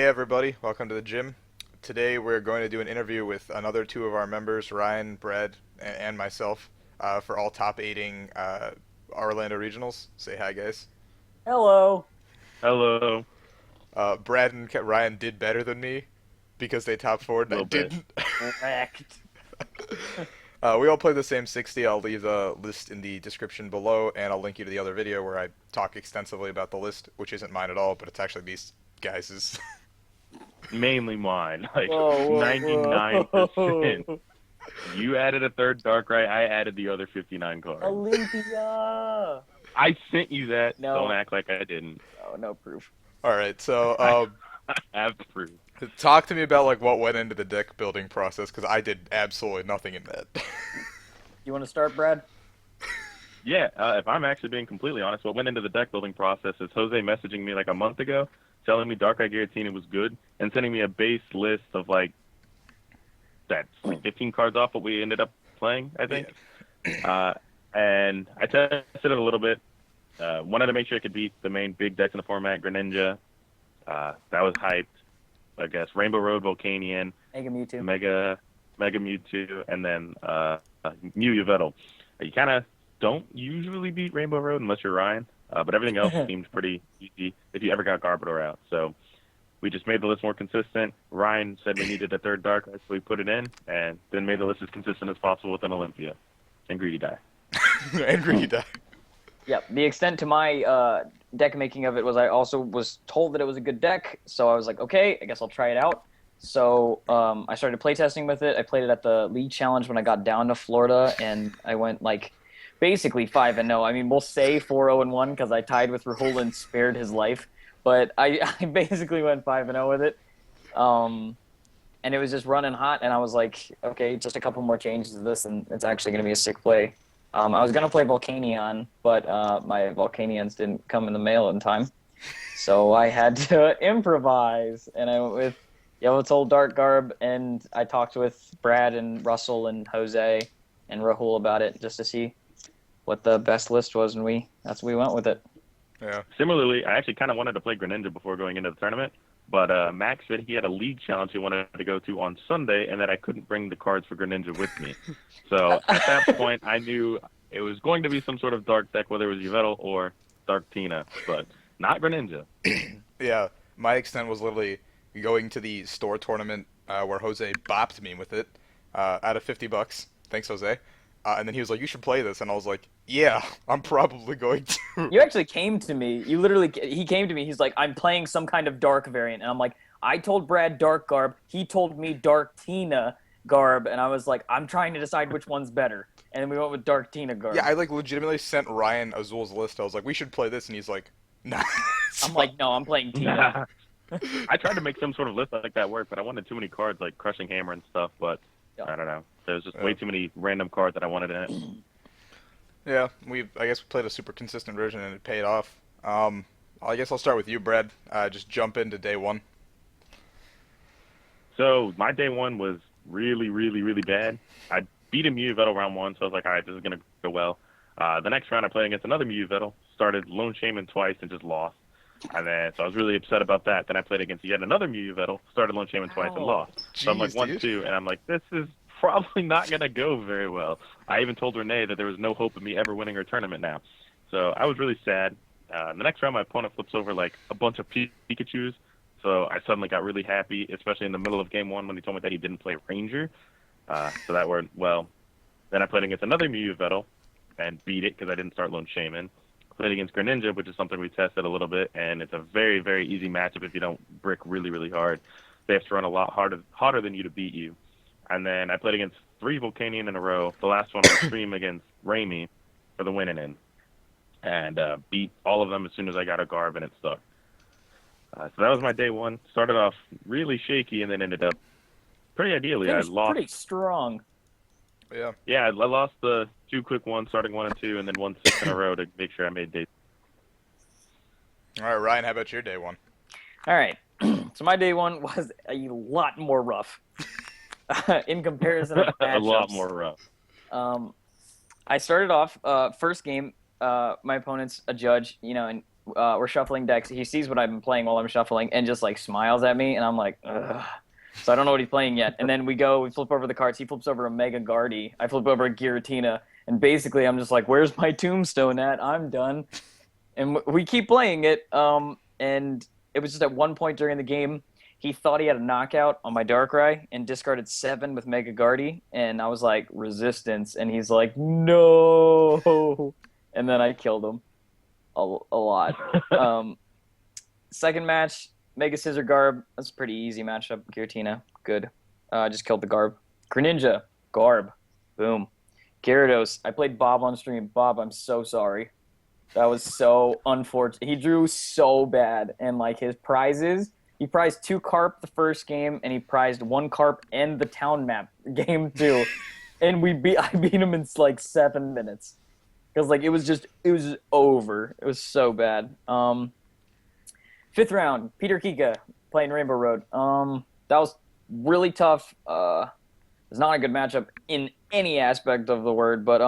Hey everybody, welcome to the gym. Today we're going to do an interview with another two of our members, Ryan, Brad, and myself, for all top aiding Orlando regionals. Say hi, guys. Hello. Hello. Brad and Ryan did better than me because they top forward A and I little bit. didn't. Wrecked. We all play the same 60. I'll leave the list in the description below, and I'll link you to the other video where I talk extensively about the list, which isn't mine at all, but it's actually these guys'. Mainly mine, like Whoa, 99%. whoa. You added a third Darkrai, I added the other 59 cards. Olympia. I sent you that. Don't No, act like I didn't. no proof. All right, so I, I have proof. talk to me about like what went into the deck building process because I did absolutely nothing in that. You want to start, Brad? Yeah, if I'm actually being completely honest, what went into the deck building process is Jose messaging me like a month ago, telling me Darkrai Giratina was good, and sending me a base list of like 15 cards off what we ended up playing, I think. And I tested it a little bit. Wanted to make sure I could beat the main big decks in the format, Greninja. That was hyped. I guess Rainbow Road, Volcanion, Mega Mewtwo. Mega Mewtwo, and then Mew Yveltal. You kind of don't usually beat Rainbow Road unless you're Ryan, but everything else seems pretty easy if you ever got Garbodor out. So we just made the list more consistent. Ryan said we needed a third Darkrai, so we put it in, and then made the list as consistent as possible with an Olympia and Greedy Die. Angry die. Yep. The extent to my deck making of it was I also was told that it was a good deck, so I was like, okay, I guess I'll try it out. So I started playtesting with it. I played it at the League Challenge when I got down to Florida, and I went like basically 5-0. I mean, we'll say 4-0-1 because I tied with Rahul and spared his life, but I basically went 5-0 with it. And it was just running hot, and I was like, okay, just a couple more changes to this, and it's actually going to be a sick play. I was going to play Volcanion, but my Volcanions didn't come in the mail in time, so I had to improvise, and I went with Yellow's Dark Garb, and I talked with Brad and Russell and Jose and Rahul about it just to see what the best list was, and we went with it. Yeah. Similarly, I actually kind of wanted to play Greninja before going into the tournament, but Max said he had a league challenge he wanted to go to on Sunday, and that I couldn't bring the cards for Greninja with me. So at that point, I knew it was going to be some sort of dark deck, whether it was Yveltal or Dark Tina, but not Greninja. Yeah, my extent was literally going to the store tournament where Jose bopped me with it out of $50. Thanks, Jose. And then he was like, "You should play this," and I was like, "Yeah, I'm probably going to." You actually came to me. He came to me. He's like, I'm playing some kind of dark variant, and I'm like, I told Brad Dark Garb. He told me Dark Tina Garb, and I was like, I'm trying to decide which one's better. And then we went with Dark Tina Garb. Yeah, I like legitimately sent Ryan Azul's list. I was like, "We should play this," and he's like, "Nah." I'm like, no, I'm playing Tina. I tried to make some sort of list like that work, but I wanted too many cards like Crushing Hammer and stuff, but Yeah. I don't know. There's just way too many random cards that I wanted in it. Yeah, I guess we played a super consistent version and it paid off. I guess I'll start with you, Brad. Just jump into day one. So my day one was really, really, really bad. I beat a Mew Yveltal round one, so I was like, all right, this is going to go well. The next round I played against another Mew Yveltal, started Lone Shaymin twice and just lost. And then, so I was really upset about that. Then I played against yet another Mew Yveltal, started Lone Shaymin twice and lost. So I'm like, Jeez, dude. 1-2, and I'm like, this is probably not going to go very well. I even told Renee that there was no hope of me ever winning her tournament now. So I was really sad. The next round, my opponent flips over like a bunch of Pikachus. So I suddenly got really happy, especially in the middle of game one when he told me that he didn't play Ranger. So that worked well. Then I played against another Mew Yveltal and beat it because I didn't start Lone Shaymin. Played against Greninja, which is something we tested a little bit, and it's a very, very easy matchup if you don't brick really, really hard. They have to run a lot harder than you to beat you. And then I played against 3 Volcanion in a row. The last one was stream against Raimi for the winning in. And beat all of them as soon as I got a Garb, and it stuck. So that was my day one. Started off really shaky, and then ended up pretty ideally. I lost. Pretty strong. Yeah. Yeah, I lost the 2 quick ones, starting 1 and 2, and then won 6 in a row to make sure I made day. All right, Ryan. How about your day one? All right. So my day one was a lot more rough in comparison to A lot matchups. more rough. I started off first game. My opponent's a judge, and we're shuffling decks. He sees what I've been playing while I'm shuffling and just like smiles at me, and I'm like, ugh. So I don't know what he's playing yet. And then we flip over the cards. He flips over a Mega Guardy. I flip over a Giratina, and basically I'm just like, where's my tombstone at? I'm done. And we keep playing it. And it was just at one point during the game, he thought he had a knockout on my Darkrai and discarded 7 with Mega Guardy, and I was like, resistance, and he's like, no, and then I killed him a lot. Second match, Mega Scissor Garb. That's a pretty easy matchup. Giratina, good. Just killed the Garb. Greninja, Garb, boom. Gyarados, I played Bob on stream. Bob, I'm so sorry. That was so unfortunate. He drew so bad, and like his prizes. He prized 2 carp the first game, and he prized 1 carp and the town map game 2. And I beat him in like 7 minutes. Because like it was just over. It was so bad. 5th round, Peter Kika playing Rainbow Road. That was really tough. It's not a good matchup in any aspect of the word, but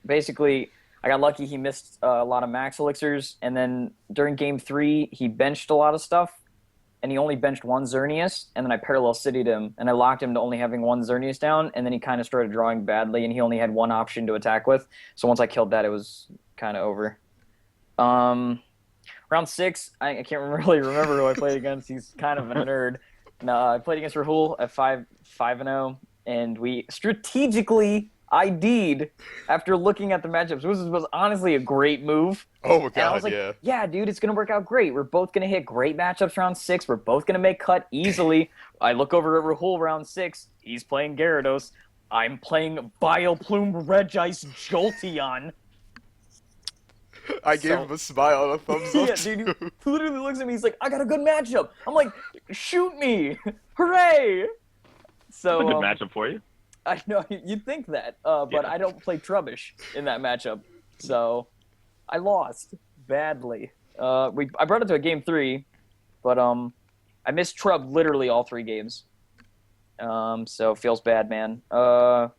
basically I got lucky. He missed a lot of Max Elixirs, and then during game 3 he benched a lot of stuff. And he only benched 1 Xerneas, and then I parallel city'd him, and I locked him to only having 1 Xerneas down, and then he kind of started drawing badly, and he only had 1 option to attack with. So once I killed that, it was kind of over. Round 6, I can't really remember who I played against. He's kind of a nerd. No, I played against Rahul at 5-0, and we strategically ID'd after looking at the matchups. This was honestly a great move. Oh my god, and I was like, yeah, dude, it's going to work out great. We're both going to hit great matchups round 6. We're both going to make cut easily. I look over at Rahul round 6. He's playing Gyarados. I'm playing Vileplume Regice Jolteon. I gave him a smile and a thumbs up. Yeah, dude, he literally looks at me. He's like, I got a good matchup. I'm like, shoot me. Hooray. So, That's a good matchup for you. I know, you'd think that, but Yeah. I don't play Trubbish in that matchup. So I lost badly. I brought it to a game 3, but I missed Trub literally all 3 games. So it feels bad, man. Round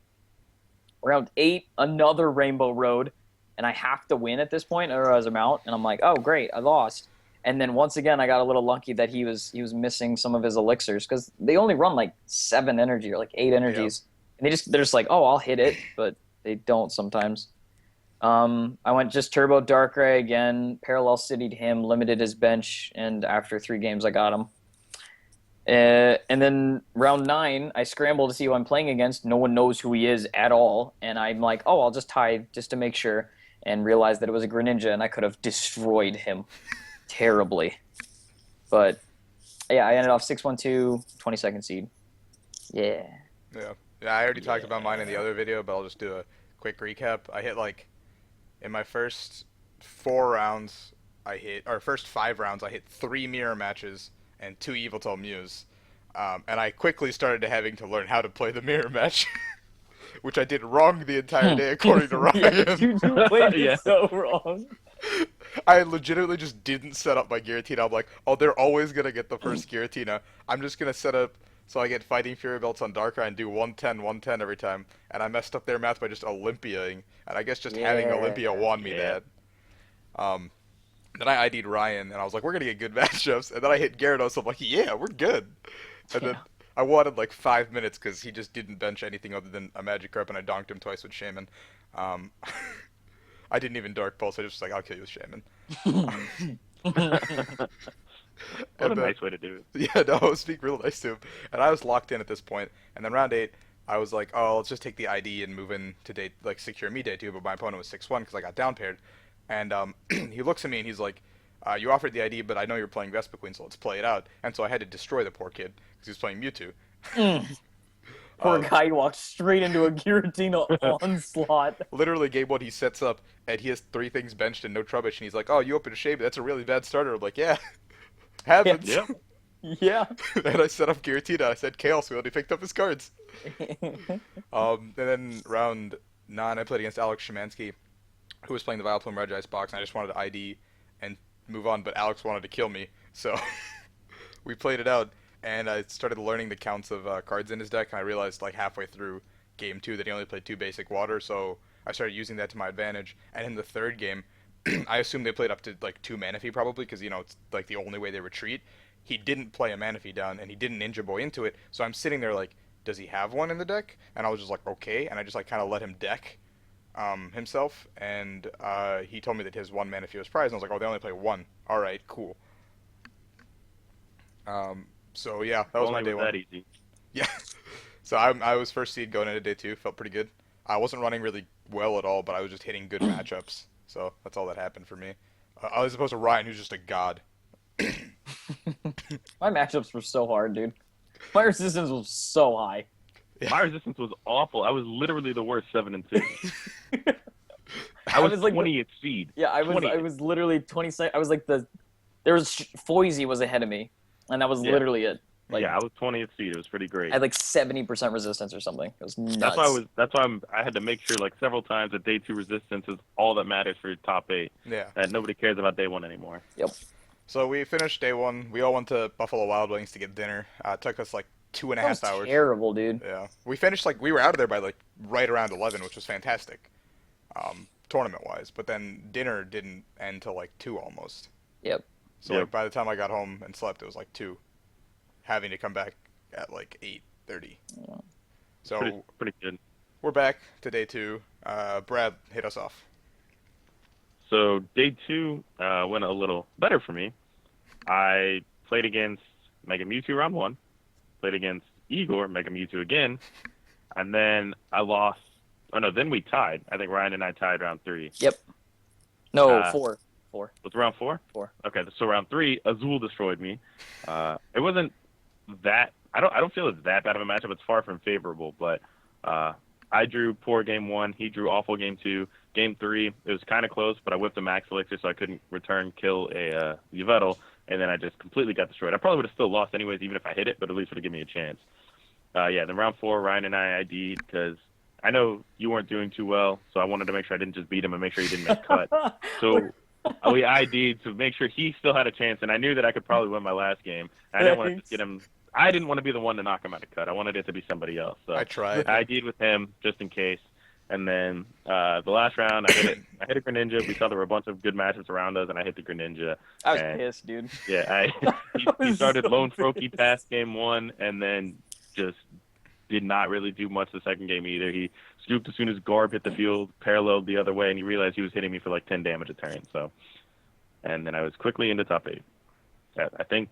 8, another Rainbow Road, and I have to win at this point, or else I'm out. And I'm like, oh great, I lost. And then once again, I got a little lucky that he was missing some of his elixirs, because they only run like 7 energy or like 8 energies, and they're just like, oh, I'll hit it, but they don't sometimes. I went just Turbo Darkrai again, parallel city'd him, limited his bench, and after 3 games, I got him. And then round 9, I scramble to see who I'm playing against. No one knows who he is at all, and I'm like, oh, I'll just tie just to make sure, and realized that it was a Greninja, and I could have destroyed him terribly. But yeah, I ended off 6-1-2, 22nd seed. Yeah. Yeah, I already talked about mine in the other video, but I'll just do a quick recap. I hit like in my first 4 rounds, first 5 rounds, I hit 3 mirror matches and 2 Yveltal Mews. And I quickly started having to learn how to play the mirror match, which I did wrong the entire day, according to Ryan. Yeah, you played it so wrong. I legitimately just didn't set up my Giratina. I'm like, oh, they're always going to get the first Giratina. I'm just going to set up so I get Fighting Fury Belts on Darkrai and do 110, 110 every time. And I messed up their math by just Olympiaing. And I guess just having Olympia won me that. Then I ID'd Ryan, and I was like, we're going to get good matchups. And then I hit Gyarados, I'm like, yeah, we're good. And then I wanted like 5 minutes because he just didn't bench anything other than a Magikarp, and I donked him twice with Shaymin. I didn't even Dark Pulse, I just was like, I'll kill you with Shaymin. What a nice way to do it. Yeah, no, I was being real nice to him. And I was locked in at this point. And then round 8, I was like, oh, let's just take the ID and move in to day, like secure me day 2, but my opponent was 6-1 because I got down paired. And he looks at me and he's like, you offered the ID, but I know you're playing Vespiquen, so let's play it out. And so I had to destroy the poor kid because he was playing Mewtwo. Poor guy walked straight into a Giratina onslaught. Literally, game 1, he sets up, and he has 3 things benched and no Trubbish, and he's like, oh, you opened a Shaymin, that's a really bad starter. I'm like, yeah, happens. Yeah. Yeah. And I set up Giratina, I said Chaos Wheel, and he picked up his cards. And then round 9, I played against Alex Szymanski, who was playing the Vileplume Regice box, and I just wanted to ID and move on, but Alex wanted to kill me, so we played it out, and I started learning the counts of cards in his deck, and I realized like halfway through game 2 that he only played 2 basic water, so I started using that to my advantage, and in the 3rd game, I assume they played up to like 2 Manaphy probably because it's like the only way they retreat. He didn't play a Manaphy down and he didn't Ninja Boy into it. So I'm sitting there like, does he have one in the deck? And I was just like, okay, and I just like kind of let him deck himself, and he told me that his 1 Manaphy was prized, and I was like, oh, they only play one. All right, cool. So yeah, that was my Only day was one. that easy. Yeah. So I was first seed going into day two. Felt pretty good. I wasn't running really well at all, but I was just hitting good matchups. So that's all that happened for me. I was opposed to Ryan, who's just a god. My matchups were so hard, dude. My resistance was so high. Yeah. My resistance was awful. I was literally the worst 7 and 2. I was like 20th seed. Yeah, I 20th. was literally 22nd. I was like there was Foisey was ahead of me, and that was Yeah. literally it. Like, Yeah, I was 20th seed. It was pretty great. I had like 70% resistance or something. It was nuts. That's why I had to make sure like several times that day 2 resistance is all that matters for top 8. Yeah. That nobody cares about day 1 anymore. Yep. So we finished day one. We all went to Buffalo Wild Wings to get dinner. It took us like 2.5 That was hours. terrible, dude. Yeah. We finished like we were out of there by like right around 11, which was fantastic. Tournament wise, but then dinner didn't end till like 2 almost. Yep. So Yep. like by the time I got home and slept, it was like 2, having to come back at like 8:30. Yeah. So Pretty good. we're back to day two. Brad, hit us off. So day 2 went a little better for me. I played against Mega Mewtwo round 1, played against Igor, Mega Mewtwo again, and then I lost. Oh no, then we tied. I think Ryan and I tied round 3. Yep. No, Uh, 4. Was it round 4? 4. Okay, so round 3, Azul destroyed me. It wasn't that. I don't feel it's that bad of a matchup. It's far from favorable, but I drew poor game 1. He drew awful game 2. Game 3, it was kind of close, but I whipped a Max Elixir, so I couldn't kill a Yveltal, and then I just completely got destroyed. I probably would have still lost anyways, even if I hit it, but at least would have given me a chance. Yeah, then round 4, Ryan and I ID'd because I know you weren't doing too well, so I wanted to make sure I didn't just beat him and make sure he didn't make cut. So we ID'd to make sure he still had a chance, and I knew that I could probably win my last game. I didn't want to get him. I didn't want to be the one to knock him out of cut. I wanted it to be somebody else. So I tried. I ID'd with him just in case. And then the last round, I hit a Greninja. We saw there were a bunch of good matchups around us, and I hit the Greninja. I was and, pissed, dude. Yeah, he started lone Froakie past game 1, and then just did not really do much the second game either. He scooped as soon as Garb hit the field, paralleled the other way, and he realized he was hitting me for like 10 damage a turn. So, and then I was quickly into top 8. I think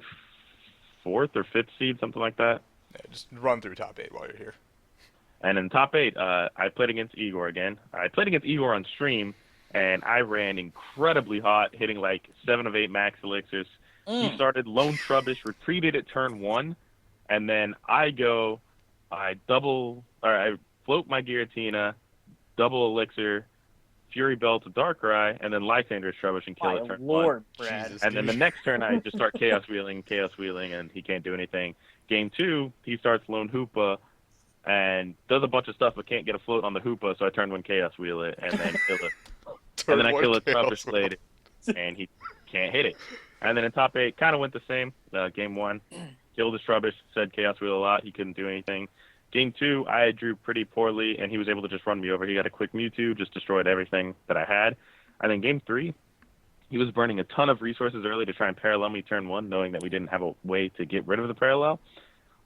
4th or 5th seed, something like that. Yeah, just run through top 8 while you're here. And in top 8, I played against Igor again. I played against Igor on stream, and I ran incredibly hot, hitting like 7 of 8 Max Elixirs. He started lone Trubbish, retreated at turn 1, and then I float my Giratina, double Elixir, Fury Bell to Darkrai, and then Lysandre Trubbish and kill My at turn lord, 1. Brad. Jesus. And then the next turn, I just start chaos wheeling, and he can't do anything. Game 2, he starts lone Hoopa and does a bunch of stuff, but can't get a float on the Hoopa, so I turn 1 chaos wheel it, and then kill it. And then I kill a Trubbish Blade, and he can't hit it. And then in top 8, kind of went the same. Game 1, killed his Trubbish, said chaos wheel a lot. He couldn't do anything. Game 2, I drew pretty poorly, and he was able to just run me over. He got a quick Mewtwo, just destroyed everything that I had. And then Game 3, he was burning a ton of resources early to try and parallel me turn 1, knowing that we didn't have a way to get rid of the parallel.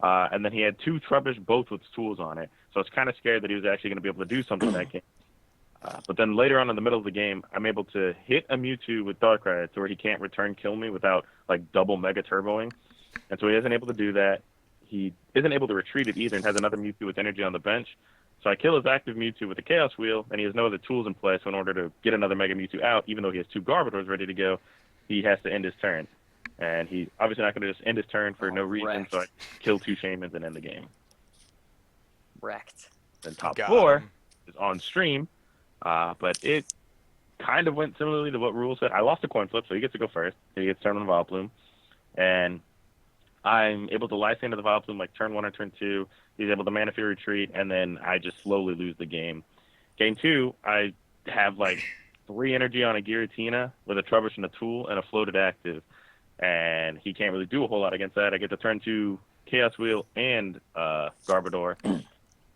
And then he had 2 Trubbish, both with tools on it. So I was kind of scared that he was actually going to be able to do something in that game. But then later on in the middle of the game, I'm able to hit a Mewtwo with Darkrai to where he can't return kill me without like double Mega Turboing. And so he isn't able to do that. He isn't able to retreat it either and has another Mewtwo with energy on the bench. So I kill his active Mewtwo with a Chaos Wheel, and he has no other tools in play. So in order to get another Mega Mewtwo out, even though he has 2 Garbodors ready to go, he has to end his turn. And he's obviously not going to just end his turn for no reason, wrecked. so I kill 2 Shaymins and end the game. Wrecked. Then top Got 4 him. is on stream, but it kind of went similarly to what Rule said. I lost a coin flip, so he gets to go first. He gets turned on the Vileplume, and I'm able to Lysandre the Vileplume like turn 1 or turn 2. He's able to Mana Fury retreat, and then I just slowly lose the game. Game 2, I have like 3 energy on a Giratina with a Trubbish and a Tool and a floated active, and he can't really do a whole lot against that. I get to turn 2 Chaos Wheel and Garbodor.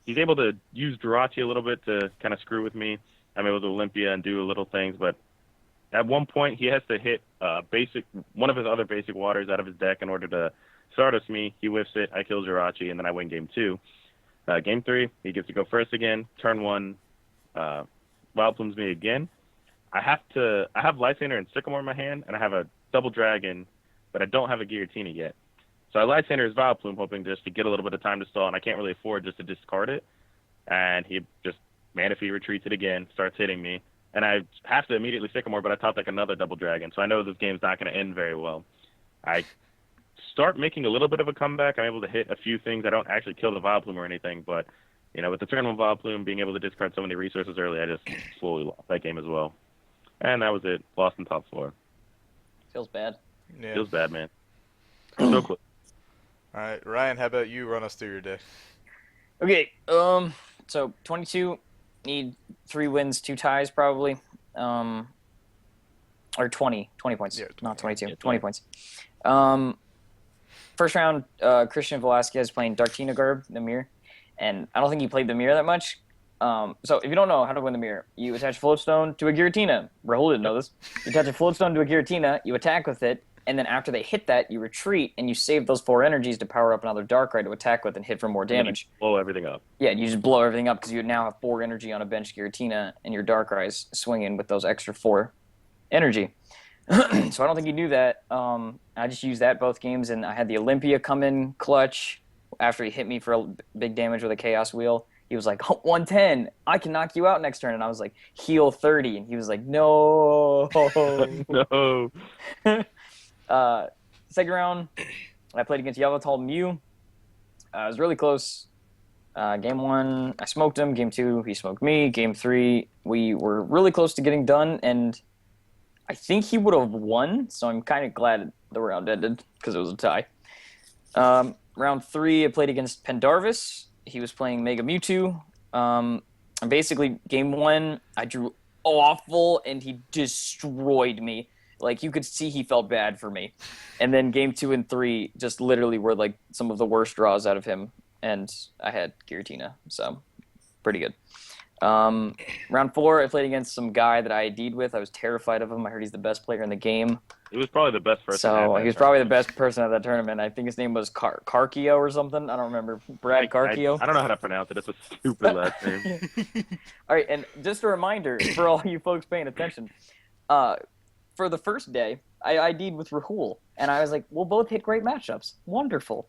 He's able to use Giratina a little bit to kind of screw with me. I'm able to Olympia and do little things, but at one point he has to hit one of his other basic waters out of his deck in order to Stardust me. He whiffs it, I kill Jirachi, and then I win game 2. Game 3, he gets to go first again. Turn 1, Wild Plumes me again. I have Lysandre and Sycamore in my hand, and I have a Double Dragon, but I don't have a Giratina yet. So I Lysandre his Wild Plume, hoping just to get a little bit of time to stall, and I can't really afford just to discard it. And he just Manaphy retreats it again, starts hitting me. And I have to immediately Sycamore, but I top deck another Double Dragon, so I know this game's not going to end very well. I start making a little bit of a comeback. I'm able to hit a few things. I don't actually kill the Vileplume or anything, but with the turn 1 Vileplume, being able to discard so many resources early, I just slowly lost that game as well. And that was it. Lost in top 4. Feels bad. Yeah. Feels bad, man. So close. All right, Ryan, how about you run us through your day? Okay, so 22, need 3 wins, 2 ties probably. Or 20 points, Yeah, not 22, yeah, 20 points. First round, Christian Velasquez playing Darkrai Garb, the mirror, and I don't think he played the mirror that much. So if you don't know how to win the mirror, you attach Floatstone to a Giratina. Rahul didn't know this. You attach a Floatstone to a Giratina, you attack with it, and then after they hit that, you retreat, and you save those 4 energies to power up another Darkrai to attack with and hit for more damage. Blow everything up. Yeah, you just blow everything up because you now have 4 energy on a bench Giratina, and your Darkrai's swinging with those extra 4 energy. So I don't think you knew that. I just used that both games, and I had the Olympia come in clutch after he hit me for a big damage with a Chaos Wheel. He was like, 110, I can knock you out next turn. And I was like, heal 30. And he was like, no. No. Second round, I played against Yveltal Mew. It was really close. Game 1, I smoked him. Game 2, he smoked me. Game 3, we were really close to getting done, and I think he would have won, so I'm kind of glad the round ended because it was a tie. Round 3, I played against Pendarvis. He was playing Mega Mewtwo. And basically, game 1, I drew awful, and he destroyed me. Like, you could see he felt bad for me. And then game 2 and 3 just literally were, like, some of the worst draws out of him. And I had Giratina, so pretty good. Round 4, I played against some guy that I ID'd with. I was terrified of him. I heard he's the best player in the game. He was probably the best person. So he was probably the best person at that tournament. I think his name was Carcio or something. I don't remember. Brad Carcio. I don't know how to pronounce it. It's a stupid last name. All right, and just a reminder for all you folks paying attention. For the first day, I ID'd with Rahul, and I was like, we'll both hit great matchups. Wonderful.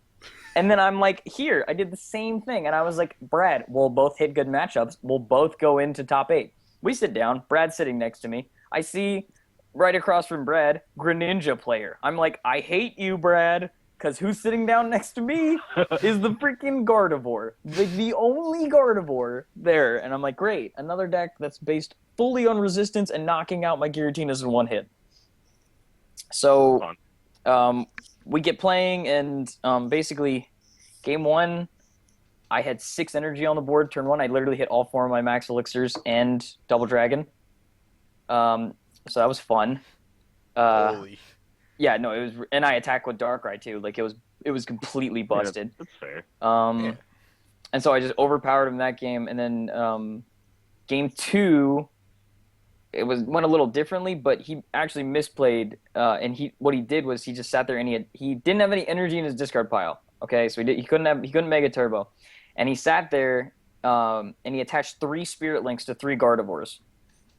And then I'm like, here, I did the same thing. And I was like, Brad, we'll both hit good matchups. We'll both go into top 8. We sit down. Brad's sitting next to me. I see right across from Brad, Greninja player. I'm like, I hate you, Brad, because who's sitting down next to me is the freaking Gardevoir. The only Gardevoir there. And I'm like, great, another deck that's based fully on resistance and knocking out my Giratinas in one hit. So we get playing, and basically, game 1, I had 6 energy on the board. Turn 1, I literally hit all 4 of my Max Elixirs and Double Dragon. So that was fun. Holy. Yeah, no, it was, and I attacked with Darkrai too. Like it was completely busted. Yeah, that's fair. Yeah. And so I just overpowered him that game, and then game 2. It went a little differently, but he actually misplayed. And what he did was he just sat there, and he didn't have any energy in his discard pile. Okay, so he couldn't Mega Turbo, and he sat there, and he attached 3 Spirit Links to 3 Gardevoirs.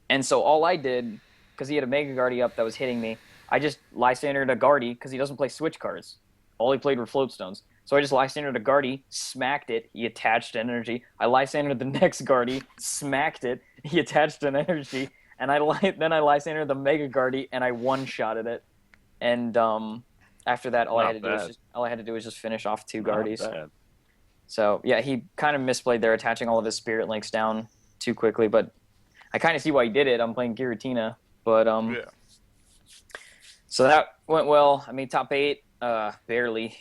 And so all I did, because he had a Mega Guardy up that was hitting me, I just Lysandred a Guardy because he doesn't play Switch cards. All he played were Floatstones. So I just Lysandred a Guardy, smacked it, he attached energy. I Lysandred the next Guardy, smacked it, he attached an energy. And then I Lysandred the Mega Guardy, and I one-shotted it. And after that, all I had to do was just finish off 2 Guardies. So yeah, he kind of misplayed there, attaching all of his Spirit Links down too quickly. But I kind of see why he did it. I'm playing Giratina, but Yeah. So that went well. I made top 8, barely.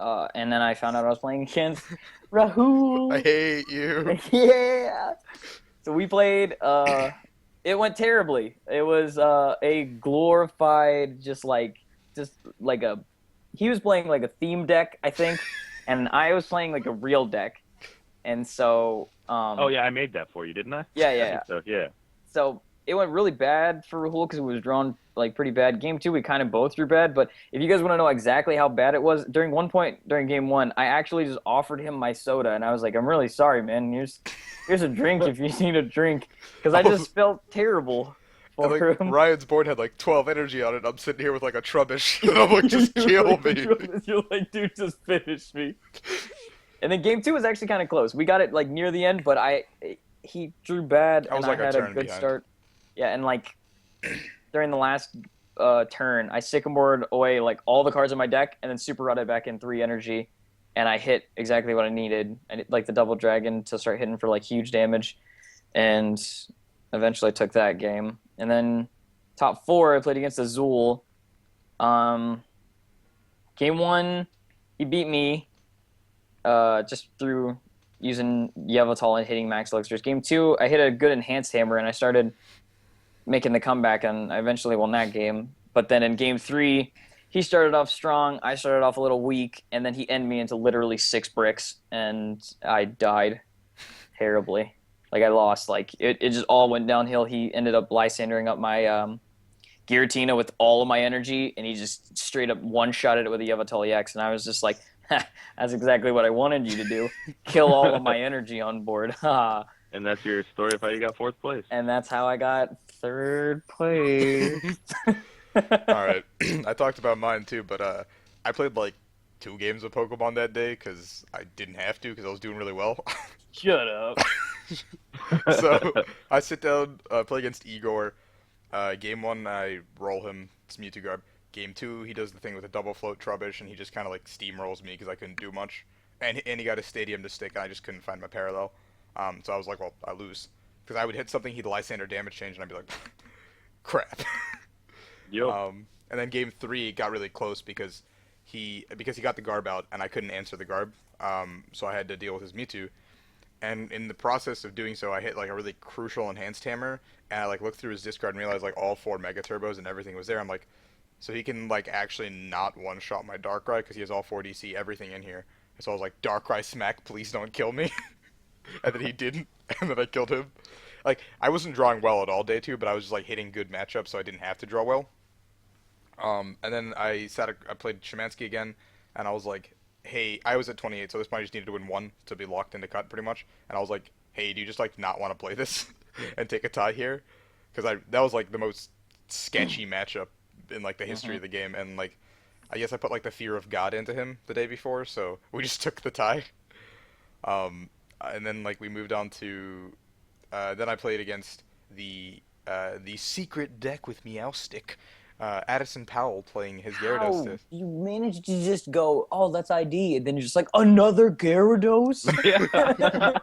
And then I found out I was playing against Rahul. I hate you. Yeah. So we played. It went terribly. It was a glorified, just like a. He was playing like a theme deck, I think, and I was playing like a real deck, and so. Oh yeah, I made that for you, didn't I? Yeah. So yeah. So it went really bad for Rahul because it was drawn like pretty bad. Game two, we kind of both drew bad. But if you guys want to know exactly how bad it was, during one point during game one, I actually just offered him my soda, and I was like, "I'm really sorry, man. Here's a drink if you need a drink," because I just felt terrible And, for like, him. Ryan's board had like 12 energy on it. I'm sitting here with like a trubbish, and I'm like, just kill me. You're like, dude, just finish me. And then game two was actually kind of close. We got it like near the end, but he drew bad, I was and like I a had a turn good behind. start. Yeah, and like during the last turn, I sycamored away like all the cards in my deck, and then super rotted back in 3 energy, and I hit exactly what I needed. I need, like the double dragon to start hitting for like huge damage, and eventually took that game. And then top four, I played against Azul. Game one, he beat me just through using Yveltal and hitting Max Elixirs. Game two, I hit a good enhanced hammer, and I started making the comeback, and I eventually won that game. But then in game three, he started off strong, I started off a little weak, and then he ended me into literally 6 bricks, and I died terribly. Like, I lost. Like, it just all went downhill. He ended up Lysandering up my Giratina with all of my energy, and he just straight up one-shotted it with a Yveltal EX, and I was just like, that's exactly what I wanted you to do. Kill all of my energy on board. And that's your story of how you got 4th place. And that's how I got 3rd place. All right, I talked about mine too, but I played like 2 games of Pokemon that day because I didn't have to because I was doing really well. Shut up. So I sit down, play against Igor. Game 1, I roll him. It's Mewtwo Garb. Game 2, he does the thing with a double float Trubbish, and he just kind of like steamrolls me because I couldn't do much. And he got a Stadium to stick, and I just couldn't find my parallel. So I was like, well, I lose. Because I would hit something, he'd Lysander damage change, and I'd be like, crap. Yo. And then game 3 got really close because he got the Garb out, and I couldn't answer the Garb. So I had to deal with his Mewtwo. And in the process of doing so, I hit like a really crucial enhanced hammer, and I like looked through his discard and realized like all 4 Mega Turbos and everything was there. I'm like, so he can like actually not one-shot my Darkrai because he has all 4 DC, everything in here. And so I was like, Darkrai smack, please don't kill me. And then he didn't, and then I killed him. Like, I wasn't drawing well at all day 2, but I was just like hitting good matchups, so I didn't have to draw well. And then I played Szymanski again, and I was like, hey, I was at 28, so at this point I just needed to win 1 to be locked into cut, pretty much. And I was like, hey, do you just like not want to play this and take a tie here? Because that was like the most sketchy matchup in like the history of the game, and like I guess I put like the fear of God into him the day before, so we just took the tie. And then like we moved on to then I played against the secret deck with Meowstic. Addison Powell playing his Gyarados. How you managed to just go, oh, that's ID, and then you're just like, another Gyarados? Yeah.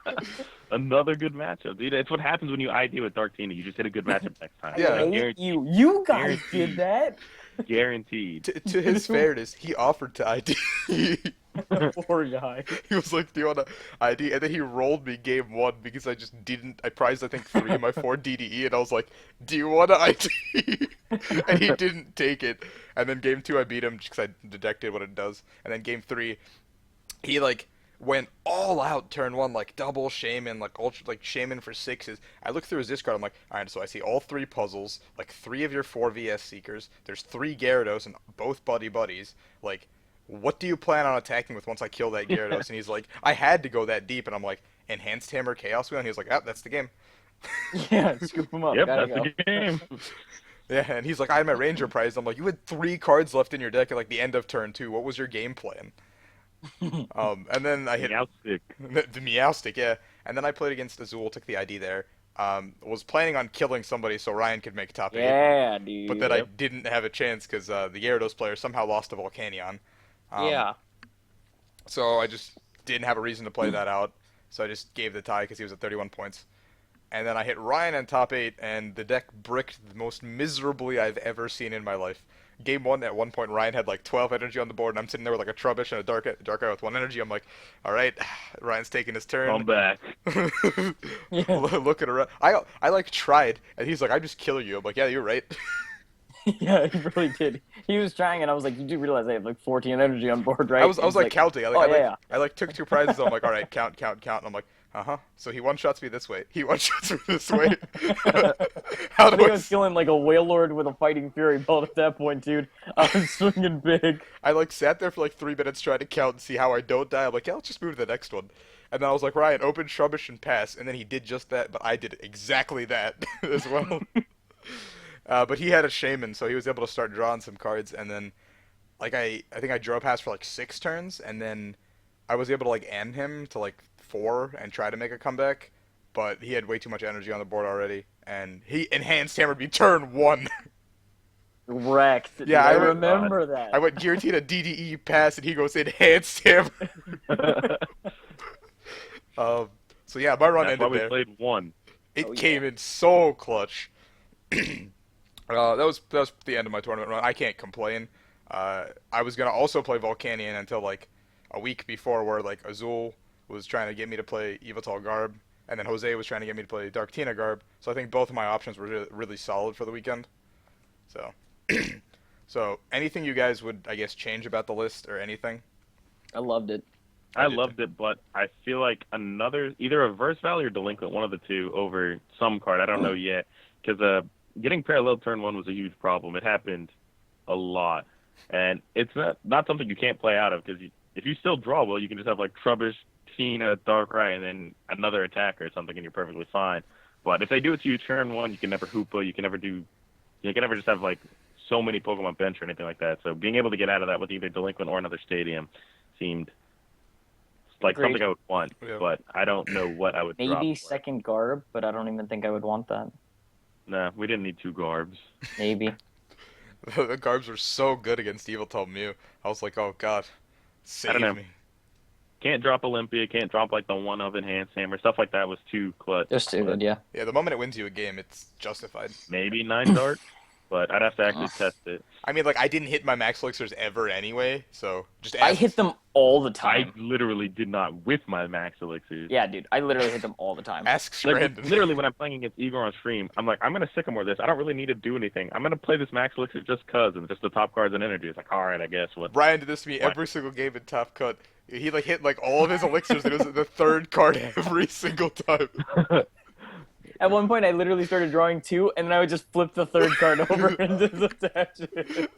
Another good matchup, dude. It's what happens when you ID with Darktina. You just hit a good matchup next time. Yeah. I hate you. You guys did that. Guaranteed. To his fairness, he offered to ID. Poor guy. He was like, do you want to ID? And then he rolled me game 1 because I just didn't. I prized, I think, 3 of my 4 DDE, and I was like, do you want to ID? And he didn't take it. And then game 2, I beat him because I detected what it does. And then game 3, he like went all out turn 1, like double Shaymin, like ultra, like Shaymin for 6s. I look through his discard, I'm like, alright, so I see all 3 puzzles, like 3 of your 4 VS Seekers, there's 3 Gyarados and both buddies, like, what do you plan on attacking with once I kill that Gyarados? And he's like, I had to go that deep, and I'm like, Enhanced Hammer Chaos Wheel, and he was like, that's the game. Yeah, scoop him up. Yep, Gotta that's go. the game. Yeah, and he's like, I had my Ranger prize. I'm like, you had 3 cards left in your deck at like the end of turn 2. What was your game plan? And then I hit Meowstic. the Meowstic, yeah. And then I played against Azul, took the ID there. Was planning on killing somebody so Ryan could make top 8. Yeah, dude. But then I didn't have a chance because the Gyarados player somehow lost to Volcanion. Yeah. So I just didn't have a reason to play that out. So I just gave the tie because he was at 31 points. And then I hit Ryan in top 8, and the deck bricked the most miserably I've ever seen in my life. Game 1, at one point, Ryan had like 12 energy on the board, and I'm sitting there with like a Trubbish and a Darkrai with 1 energy. I'm like, alright, Ryan's taking his turn. Come back. Yeah. Looking around. I like tried, and he's like, I'm just killing you. I'm like, yeah, you're right. Yeah, he really did. He was trying, and I was like, you do realize I have like 14 energy on board, right? I was like counting. yeah. I like took 2 prizes. So I'm like, all right, count. And I'm like, So he one-shots me this way. He one-shots me this way. I How do think I I? was feeling like a Wailord with a Fighting Fury belt at that point, dude. I was swinging big. I like sat there for like 3 minutes trying to count and see how I don't die. I'm like, yeah, let's just move to the next one. And then I was like, Ryan, open Shrubbish and pass. And then he did just that, but I did exactly that as well. But he had a Shaymin, so he was able to start drawing some cards. And then, like, I think I drew past for like 6 turns, and then I was able to like end him to like 4 and try to make a comeback. But he had way too much energy on the board already, and he enhanced hammered me turn 1. Wrecked. Dude, Yeah, I I would- remember that. I went Giratina DDE pass, and he goes enhanced hammer. So yeah, my run That's why ended we there. played one. It Oh, came in so clutch. That was the end of my tournament run. I can't complain. I was gonna also play Volcanion until like a week before, where like Azul was trying to get me to play Yveltal Garb, and then Jose was trying to get me to play Darktina Garb. So I think both of my options were really solid for the weekend. So, so anything you guys would, I guess, change about the list or anything? I loved it. I did loved it, but I feel like either a Verse Valley or Delinquent, one of the two, over some card. I don't know yet, because getting parallel turn 1 was a huge problem. It happened a lot, and it's not something you can't play out of, because if you still draw well, you can just have like Trubbish, Tina, Darkrai, and then another attacker or something, and you're perfectly fine. But if they do it to you turn 1, you can never Hoopa, you can never just have like so many Pokemon bench or anything like that. So being able to get out of that with either Delinquent or another Stadium seemed like Agreed. something I would want, Yeah. but I don't know what I would drop Maybe for it. second Garb, but I don't even think I would want that. Nah, we didn't need 2 Garbs. Maybe. The Garbs were so good against Yveltal Mew. I was like, oh god, save know. me. Can't drop Olympia, can't drop like the one of Enhanced Hammer. Stuff like that was too clutch. Just too good, yeah. Yeah, the moment it wins you a game, it's justified. Maybe 9 Dart, but I'd have to actually test it. I mean, like, I didn't hit my Max Elixirs ever anyway, so just I ask. hit them all the I time. literally did not with my Max Elixirs. Yeah, dude. I literally hit them all the time. Ask Like, Scrandon. literally, when I'm playing against Igor on stream, I'm like, I'm going to Sycamore this. I don't really need to do anything. I'm going to play this Max Elixir just cuz, and just the top cards and energy. It's like, alright, I guess. What? Brian did this to me What? every single game in Top Cut. He, like, hit, like, all of his Elixirs, and it was the 3rd card every single time. At one point, I literally started drawing 2, and then I would just flip the 3rd card over into the attachment.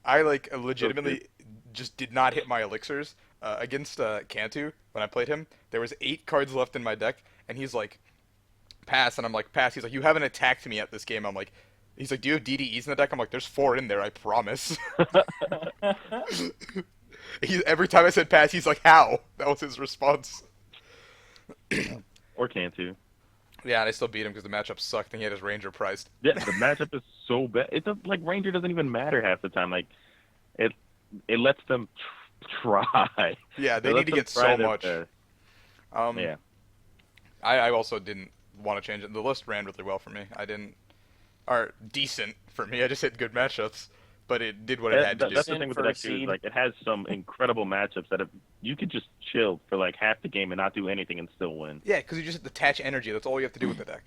I, like, legitimately just did not hit my Elixirs. Against Cantu, when I played him, there was 8 cards left in my deck, and he's like, pass, and I'm like, pass. He's like, you haven't attacked me yet this game. I'm like, he's like, do you have DDEs in the deck? I'm like, there's 4 in there, I promise. Every time I said pass, he's like, how? That was his response. Or Cantu. Yeah, and I still beat him because the matchup sucked, and he had his Ranger priced. Yeah, the matchup is so bad. It does, like, Ranger doesn't even matter half the time. Like, it lets them try. Yeah, they It need lets to them get try so their much. best. Yeah. I also didn't want to change it. The list ran really well for me. Or decent for me. I just hit good matchups, but it did what it had to do. That's the thing with the deck, Decent too, for is, like, it has some incredible matchups that you could just chill for, like, half the game and not do anything and still win. Yeah, because you just attach energy. That's all you have to do with the deck.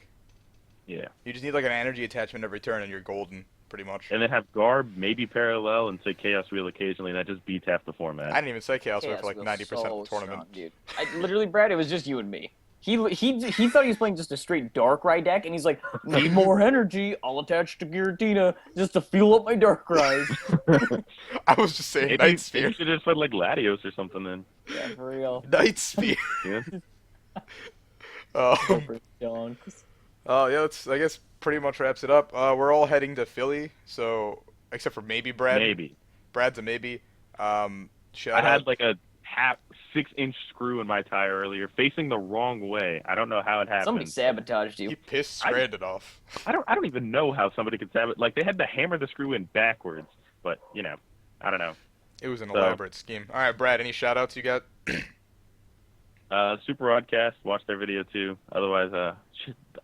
Yeah. You just need like an energy attachment every turn, and you're golden, pretty much. And then have Garb, maybe Parallel, and say Chaos Wheel occasionally, and that just beats half the format. I didn't even say Chaos Wave Chaos for like Wheel's 90% so of the tournament. strong, dude. Literally, Brad, it was just you and me. He thought he was playing just a straight Darkrai deck, and he's like, need more energy, I'll attach to Giratina just to fuel up my Darkrai's. I was just saying Maybe Night you Sphere. should just put, like, Latios or something then. Yeah, for real. Night Sphere. Yeah. Super strong. Yeah, that's, I guess, pretty much wraps it up. We're all heading to Philly, so, except for maybe Brad. Maybe. Brad's a maybe. Shout I out. had, like, a 6-inch screw in my tire earlier, facing the wrong way. I don't know how it happened. Somebody sabotaged He you. pissed Scrandon off. I don't even know how somebody could sabotage. Like, they had to hammer the screw in backwards, but, you know, I don't know. It was an So- elaborate scheme. All right, Brad, any shout outs you got? Super Oddcast, watch their video too. Otherwise,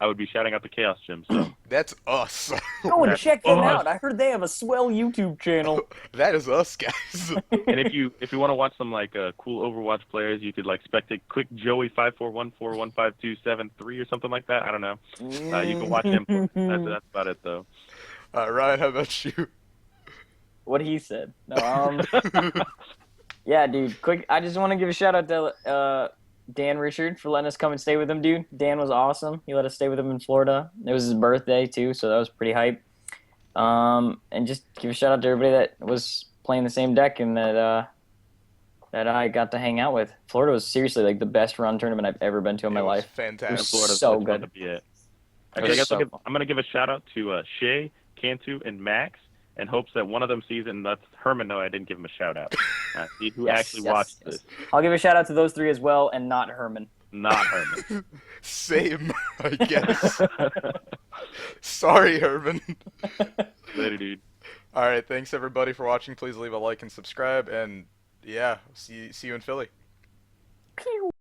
I would be shouting out the Chaos Gym. So That's us. Go and That's check them us. out. I heard they have a swell YouTube channel. That is us, guys. and if you want to watch some like cool Overwatch players, you could like spectate Quick Joey 541415273 or something like that. I don't know. You can watch him. That's about it though. Ryan, how about you? What he said. No, yeah, dude. Quick, I just want to give a shout out to Dan Richard for letting us come and stay with him, dude. Dan was awesome. He let us stay with him in Florida. It was his birthday too, so that was pretty hype. And just give a shout out to everybody that was playing the same deck and that I got to hang out with. Florida was seriously like the best run tournament I've ever been to in my It was life. fantastic. It was Florida's so always fun good. to be at. It Actually, I was guess so fun. I'm gonna give a shout out to Shay, Cantu, and Max, in hopes that one of them sees it and lets Herman know I didn't give him a shout out. See who actually watched this. I'll give a shout out to those three as well, and not Herman. Not Herman. Same, I guess. Sorry, Herman. Later, dude. All right, thanks everybody for watching. Please leave a like and subscribe, and yeah, see you in Philly. Pew.